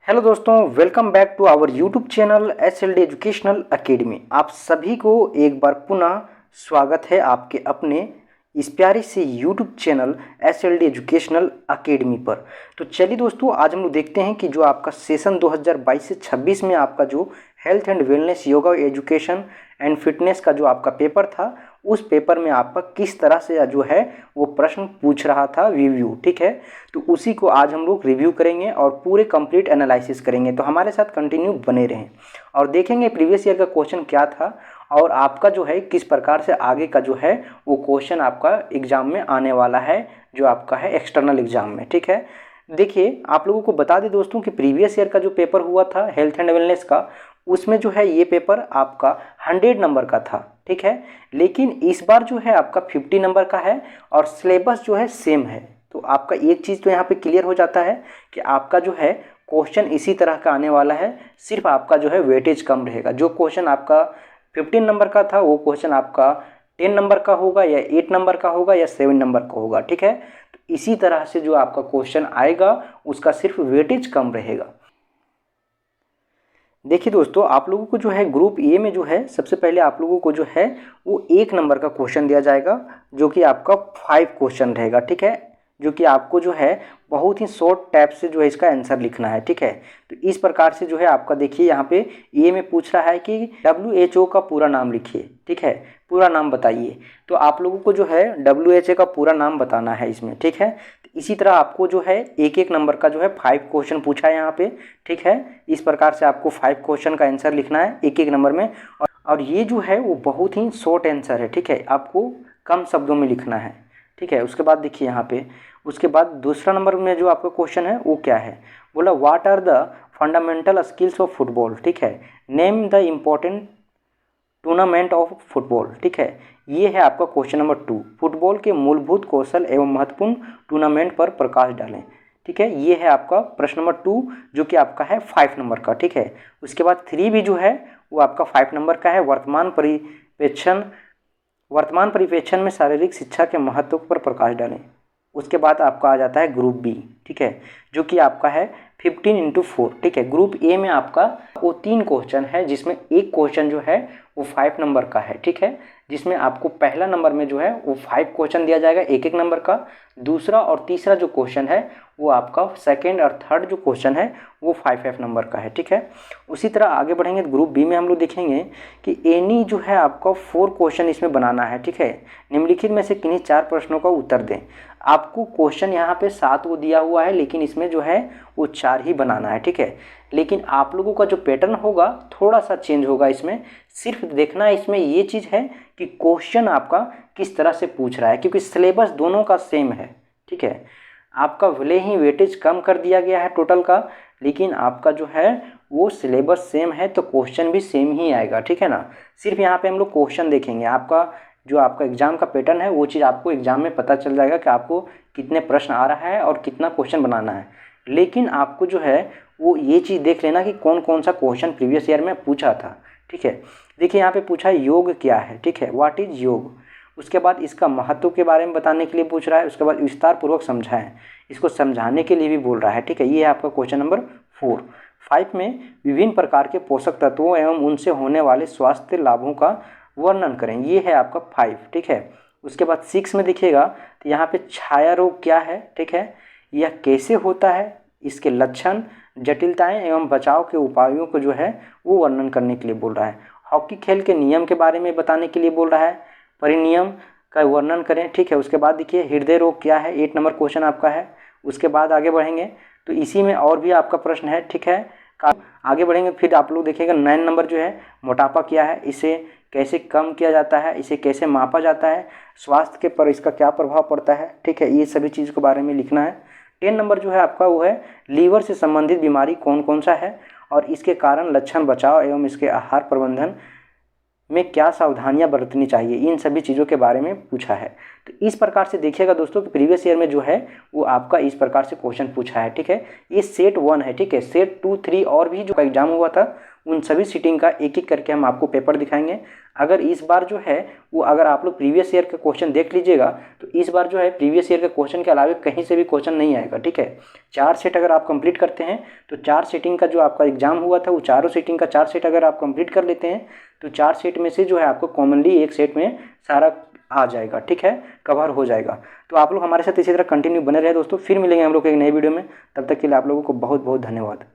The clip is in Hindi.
हेलो दोस्तों, welcome back to our YouTube channel SLD educational academy. आप सभी को एक बार पुनः स्वागत है आपके अपने इस प्यारे से YouTube channel SLD educational academy पर। तो चलिए दोस्तों, आज हम लोग देखते हैं कि जो आपका सेशन 2022 से 26 में आपका जो health and wellness, yoga, education and fitness का जो आपका पेपर था, उस पेपर में आपका किस तरह से जो है वो प्रश्न पूछ रहा था रिव्यू। ठीक है, तो उसी को आज हम लोग रिव्यू करेंगे और पूरे कंप्लीट एनालिसिस करेंगे। तो हमारे साथ कंटिन्यू बने रहें और देखेंगे प्रीवियस ईयर का क्वेश्चन क्या था और आपका जो है किस प्रकार से आगे का जो है वो क्वेश्चन आपका एग्जाम में आने वाला है, जो आपका है एक्सटर्नल एग्जाम में। ठीक है, देखिए आप लोगों को बता दें दोस्तों कि प्रीवियस ईयर का जो पेपर हुआ था हेल्थ एंड वेलनेस का, उसमें जो है ये पेपर आपका 100 नंबर का था। ठीक है, लेकिन इस बार जो है आपका 50 नंबर का है और सिलेबस जो है सेम है। तो आपका एक चीज़ तो यहाँ पे क्लियर हो जाता है कि आपका जो है क्वेश्चन इसी तरह का आने वाला है, सिर्फ आपका जो है वेटेज कम रहेगा। जो क्वेश्चन आपका 15 नंबर का था वो क्वेश्चन आपका 10 नंबर का होगा या 8 नंबर का होगा या 7 नंबर का होगा। ठीक है, तो इसी तरह से जो आपका क्वेश्चन आएगा उसका सिर्फ वेटेज कम रहेगा। देखिए दोस्तों, आप लोगों को जो है ग्रुप ए में जो है सबसे पहले आप लोगों को जो है वो 1 नंबर का क्वेश्चन दिया जाएगा, जो कि आपका 5 क्वेश्चन रहेगा। ठीक है, जो कि आपको जो है बहुत ही शॉर्ट टाइप से जो है इसका आंसर लिखना है। ठीक है, तो इस प्रकार से जो है आपका देखिए यहाँ पे ए में पूछ रहा है कि WHO का पूरा नाम लिखिए। ठीक है, पूरा नाम बताइए। तो आप लोगों को जो है WHO का पूरा नाम बताना है इसमें। ठीक है, तो इसी तरह आपको जो है एक एक नंबर का जो है 5 क्वेश्चन पूछा है यहाँ पे। ठीक है, इस प्रकार से आपको 5 क्वेश्चन का आंसर लिखना है एक एक नंबर में, और ये जो है वो बहुत ही शॉर्ट आंसर है। ठीक है, आपको कम शब्दों में लिखना है। ठीक है, उसके बाद देखिए यहाँ पे उसके बाद दूसरा नंबर में जो आपका क्वेश्चन है वो क्या है, बोला what are the fundamental skills of football. ठीक है, name the important tournament of football. ठीक है, ये है आपका क्वेश्चन नंबर 2। फुटबॉल के मूलभूत कौशल एवं महत्वपूर्ण टूर्नामेंट पर प्रकाश डालें। ठीक है, ये है आपका प्रश्न नंबर 2, जो कि आपका है 5 नंबर का। ठीक है, उसके बाद 3 भी जो है वो आपका 5 नंबर का है। वर्तमान परिप्रेक्षण में शारीरिक शिक्षा के महत्व पर प्रकाश डालें। उसके बाद आपका आ जाता है ग्रुप बी। ठीक है, जो कि आपका है 15x4। ठीक है, ग्रुप ए में आपका वो 3 क्वेश्चन है, जिसमें एक क्वेश्चन जो है वो 5 नंबर का है। ठीक है, जिसमें आपको पहला नंबर में जो है वो 5 क्वेश्चन दिया जाएगा एक एक नंबर का। दूसरा और तीसरा जो क्वेश्चन है वो आपका सेकेंड और थर्ड जो क्वेश्चन है वो 5 नंबर का है। ठीक है, उसी तरह आगे बढ़ेंगे तो ग्रुप बी में हम लोग देखेंगे कि एनी जो है आपका 4 क्वेश्चन इसमें बनाना है। ठीक है, निम्नलिखित में से किन्हीं 4 प्रश्नों का उत्तर दें। आपको क्वेश्चन यहाँ पे 7 वो दिया हुआ है, लेकिन इसमें जो है वो 4 ही बनाना है। ठीक है, लेकिन आप लोगों का जो पैटर्न होगा थोड़ा सा चेंज होगा इसमें। सिर्फ देखना इसमें ये चीज़ है कि क्वेश्चन आपका किस तरह से पूछ रहा है, क्योंकि सिलेबस दोनों का सेम है। ठीक है, आपका भले ही वेटेज कम कर दिया गया है टोटल का, लेकिन आपका जो है वो सिलेबस सेम है, तो क्वेश्चन भी सेम ही आएगा। ठीक है ना, सिर्फ यहाँ पे हम लोग क्वेश्चन देखेंगे। आपका जो आपका एग्जाम का पैटर्न है वो चीज़ आपको एग्जाम में पता चल जाएगा कि आपको कितने प्रश्न आ रहा है और कितना क्वेश्चन बनाना है। लेकिन आपको जो है वो ये चीज़ देख लेना कि कौन कौन सा क्वेश्चन प्रीवियस ईयर में पूछा था। ठीक है, देखिए यहाँ पे पूछा है योग क्या है। ठीक है, व्हाट इज योग। उसके बाद इसका महत्व के बारे में बताने के लिए पूछ रहा है। उसके बाद विस्तार पूर्वक समझाएं, इसको समझाने के लिए भी बोल रहा है। ठीक है, ये है आपका क्वेश्चन नंबर 4। 5 में विभिन्न प्रकार के पोषक तत्वों एवं उनसे होने वाले स्वास्थ्य लाभों का वर्णन करें। ये है आपका 5। ठीक है, उसके बाद 6 में देखिएगा तो यहाँ पे छाया रोग क्या है। ठीक है, यह कैसे होता है, इसके लक्षण, जटिलताएं एवं बचाव के उपायों को जो है वो वर्णन करने के लिए बोल रहा है। हॉकी खेल के नियम के बारे में बताने के लिए बोल रहा है, परिनियम का वर्णन करें। ठीक है, उसके बाद देखिए हृदय रोग क्या है, 8 नंबर क्वेश्चन आपका है। उसके बाद आगे बढ़ेंगे तो इसी में और भी आपका प्रश्न है। ठीक है, आगे बढ़ेंगे फिर आप लोग देखिएगा 9 नंबर जो है मोटापा क्या है, इसे कैसे कम किया जाता है, इसे कैसे मापा जाता है, स्वास्थ्य के पर इसका क्या प्रभाव पड़ता है। ठीक है, ये सभी चीज़ के बारे में लिखना है। 10 नंबर जो है आपका वो है लीवर से संबंधित बीमारी कौन कौन सा है और इसके कारण, लक्षण, बचाव एवं इसके आहार प्रबंधन में क्या सावधानियां बरतनी चाहिए, इन सभी चीज़ों के बारे में पूछा है। तो इस प्रकार से देखिएगा दोस्तों कि प्रीवियस ईयर में जो है वो आपका इस प्रकार से क्वेश्चन पूछा है। ठीक है, ये सेट 1 है। ठीक है, सेट 2, 3 और भी जो एग्जाम हुआ था उन सभी सीटिंग का एक एक करके हम आपको पेपर दिखाएंगे। अगर इस बार जो है वो अगर आप लोग प्रीवियस ईयर का क्वेश्चन देख लीजिएगा तो इस बार जो है प्रीवियस ईयर के क्वेश्चन के अलावा कहीं से भी क्वेश्चन नहीं आएगा, ठीक है। 4 सेट अगर आप कंप्लीट करते हैं तो 4 सेटिंग का जो आपका एग्जाम हुआ था वो चारों सेटिंग का 4 सेट अगर आप कंप्लीट कर लेते हैं तो 4 सेट में से जो है आपको कॉमनली एक सेट में सारा आ जाएगा, ठीक है, कवर हो जाएगा। तो आप लोग हमारे साथ इसी तरह कंटिन्यू बने रहे दोस्तों। फिर मिलेंगे हम लोग एक नए वीडियो में, तब तक के लिए आप लोगों को बहुत बहुत धन्यवाद।